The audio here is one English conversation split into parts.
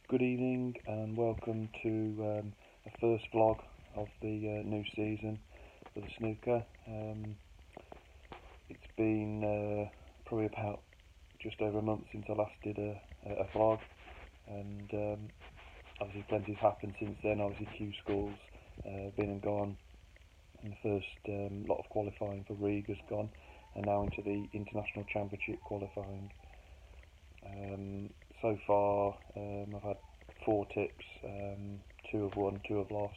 Good evening and welcome to the first vlog of the new season for the snooker. It's been probably about just over a month since I last did a vlog, and obviously plenty's happened since then. Obviously Q School's been and gone, and the first lot of qualifying for Riga's gone, and now into the International Championship qualifying. So far I've had 4 tips, 2 have won, 2 have lost.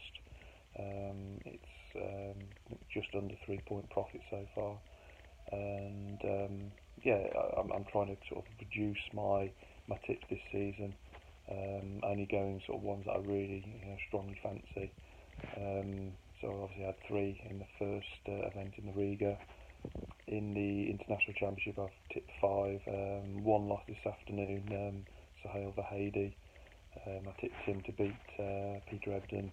It's just under 3 point profit so far, and yeah, I'm trying to sort of reduce my tips this season, only going sort of ones that I really strongly fancy. So I obviously had 3 in the first event in the Riga. In the International Championship I've tipped 5, 1 lost this afternoon, Sohail Vahedi. I tipped him to beat Peter Ebden.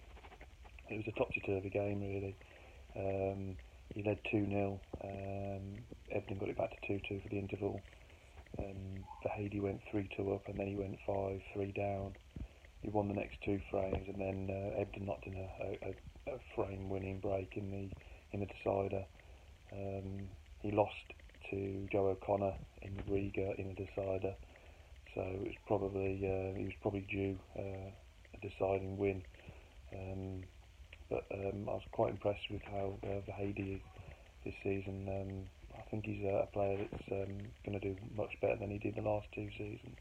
It was a topsy-turvy game really. He led 2-0, Ebden got it back to 2-2 for the interval. Vahedi went 3-2 up, and then he went 5-3 down. He won the next 2 frames, and then Ebden knocked in a frame-winning break in the decider. He lost to Joe O'Connor in the Riga in the decider, so it was probably he was probably due a deciding win. But I was quite impressed with how Vahedi is this season. I think he's a player that's going to do much better than he did the last 2 seasons.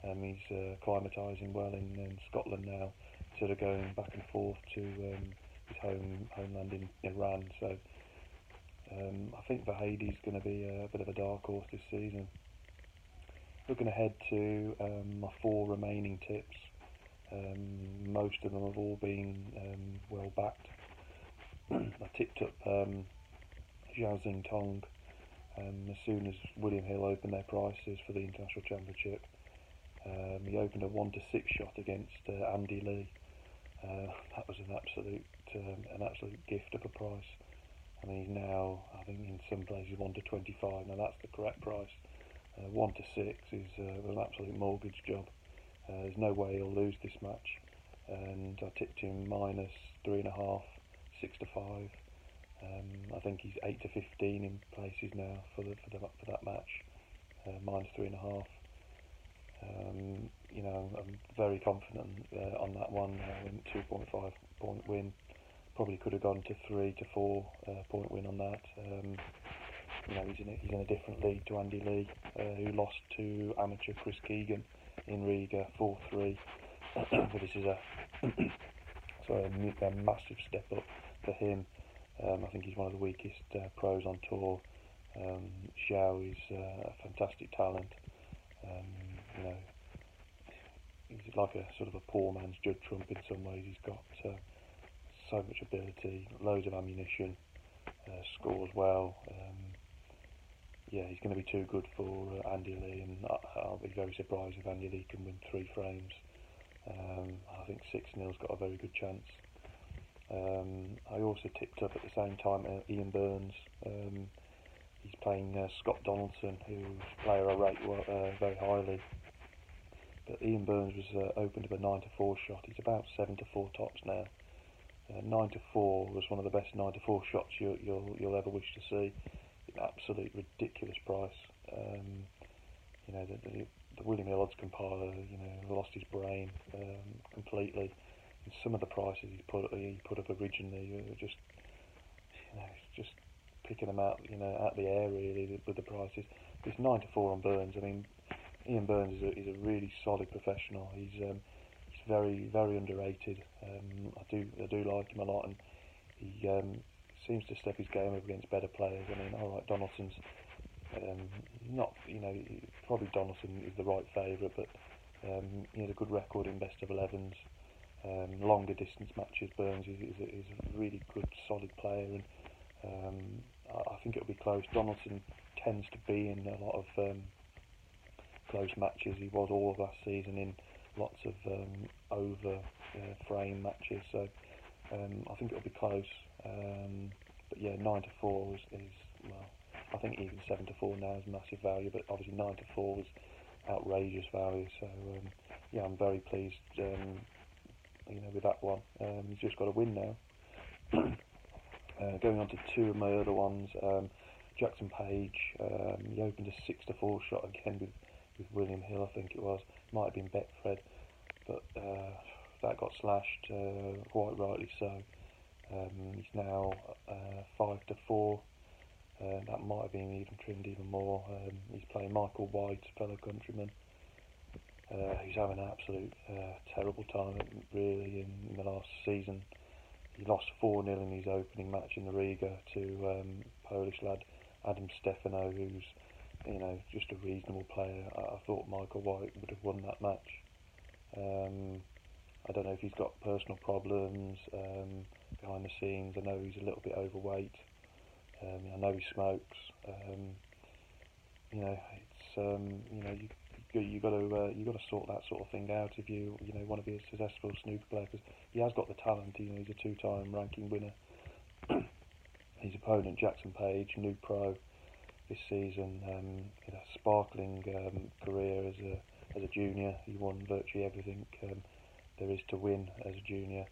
He's acclimatising well in Scotland now, instead of going back and forth to his homeland in Iran. So I think Vahedi's going to be a bit of a dark horse this season. Looking ahead to my 4 remaining tips, most of them have all been well backed. I tipped up Zhao Xing as soon as William Hill opened their prices for the International Championship. He opened a 1-6 shot against Andy Lee. That was an absolute gift of a price. I mean, he's now, I think in some places, 1-25. Now that's the correct price. 1-6 is an absolute mortgage job. There's no way he'll lose this match, and I tipped him -3.5, 6-5. I think he's 8-15 in places now for that match, -3.5. I'm very confident on that one. 2.5 point win. Probably could have gone to 3-4 point win on that. He's in a different league to Andy Lee, who lost to amateur Chris Keegan in Riga 4-3. But this is a massive step up for him. I think he's one of the weakest pros on tour. Zhao is a fantastic talent. He's like a sort of a poor man's Judd Trump in some ways. He's got so much ability, loads of ammunition, scores well. Yeah, he's going to be too good for Andy Lee, and I'll be very surprised if Andy Lee can win 3 frames. I think 6-0's got a very good chance. I also tipped up at the same time Ian Burns. He's playing Scott Donaldson, who's a player I rate very highly. But Ian Burns was opened up a 9-4 shot. He's about 7-4 tops now. 9-4 was one of the best 9-4 shots you'll ever wish to see. An absolute ridiculous price. The William Hill odds compiler, lost his brain completely. And some of the prices he put up originally were just picking them out, out the air really with the prices. This 9-4 on Burns. I mean, Ian Burns is a really solid professional. He's very, very underrated. I do like him a lot, and he seems to step his game up against better players. I mean, all right, Donaldson's not, probably Donaldson is the right favourite, but he has a good record in best of 11s, longer distance matches. Burns is a really good, solid player, and I think it'll be close. Donaldson tends to be in a lot of close matches. He was all of last season in lots of over frame matches, so I think it'll be close. But yeah, 9-4 is well, I think even 7-4 now is massive value, but obviously 9-4 was outrageous value. So yeah, I'm very pleased, with that one. He's just got to win now. Going on to two of my other ones, Jackson Page, he opened a 6-4 shot again with William Hill, I think it was. Might have been Betfred, but that got slashed, quite rightly so. He's now 5-4. That might have been even trimmed even more. He's playing Michael White, fellow countryman. He's having an absolute terrible time, really, in the last season. He lost 4-0 in his opening match in the Riga to Polish lad Adam Stefano, who's just a reasonable player. I thought Michael White would have won that match. I don't know if he's got personal problems behind the scenes. I know he's a little bit overweight. I know he smokes. You got to sort that sort of thing out if you want to be a successful snooker player, because he has got the talent. He's a two-time ranking winner. His opponent, Jackson Page, new pro this season, a sparkling career as a junior. He won virtually everything there is to win as a junior.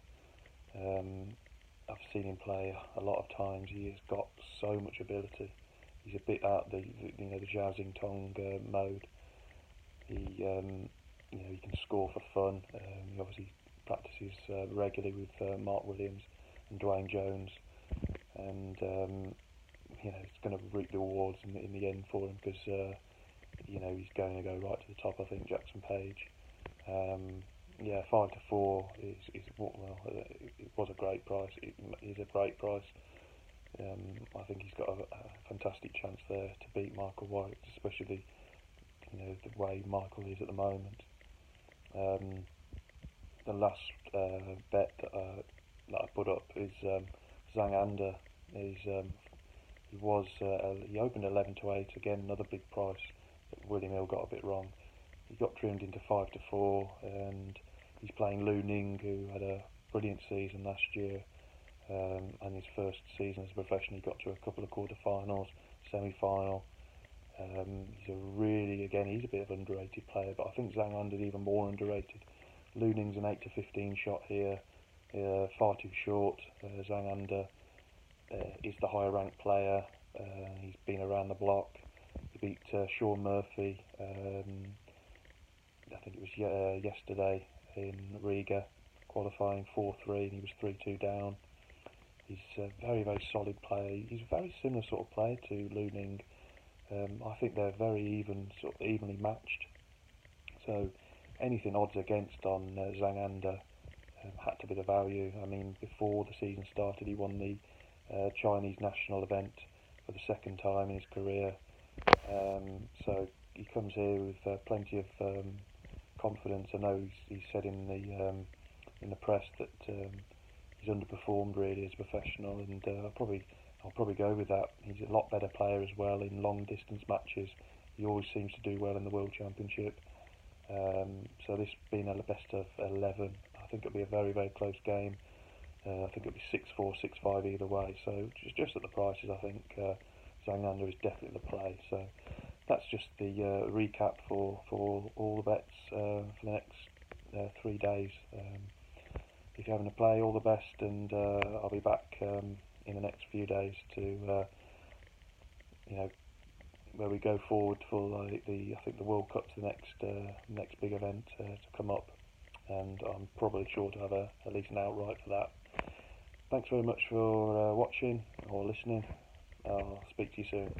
I've seen him play a lot of times. He has got so much ability. He's a bit out the Zhao Xingtong mode. He can score for fun. He obviously practices regularly with Mark Williams and Dwayne Jones, and it's going to reap the rewards in the end for him, because he's going to go right to the top. I think Jackson Page. 5-4 is well, it was a great price. It is a great price. I think he's got a fantastic chance there to beat Michael White, especially the way Michael is at the moment. The last bet that I put up is Zhang Anda. He opened 11-8 again, another big price that William Hill got a bit wrong. He got trimmed into 5-4, and he's playing Lu Ning, who had a brilliant season last year, and his first season as a professional. He got to a couple of quarterfinals, semi-final. He's he's a bit of an underrated player, but I think Zhang Anda's even more underrated. Lu Ning's an 8-15 shot here, far too short. Zhang Anda is the higher ranked player. He's been around the block. He beat Sean Murphy, I think it was yesterday in Riga, qualifying 4-3, and he was 3-2 down. He's a very, very solid player. He's a very similar sort of player to Lu Ning. I think they're very evenly matched. So anything odds against on Zhang Anda had to be the value. I mean, before the season started, he won the Chinese national event for the second time in his career. So he comes here with plenty of confidence. I know he's said in the press that he's underperformed really as a professional, and I'll probably go with that. He's a lot better player as well in long distance matches. He always seems to do well in the World Championship. So this being a best of 11, I think it'll be a very, very close game. I think it'll be 6-4, 6-5 either way. So just at the prices, I think Zhang Anda is definitely the play. So that's just the recap for all the bets for the next 3 days. If you're having a play, all the best, and I'll be back in the next few days to where we go forward for I think the World Cup's the next big event to come up, and I'm probably sure to have at least an outright for that. Thanks very much for watching or listening. I'll speak to you soon.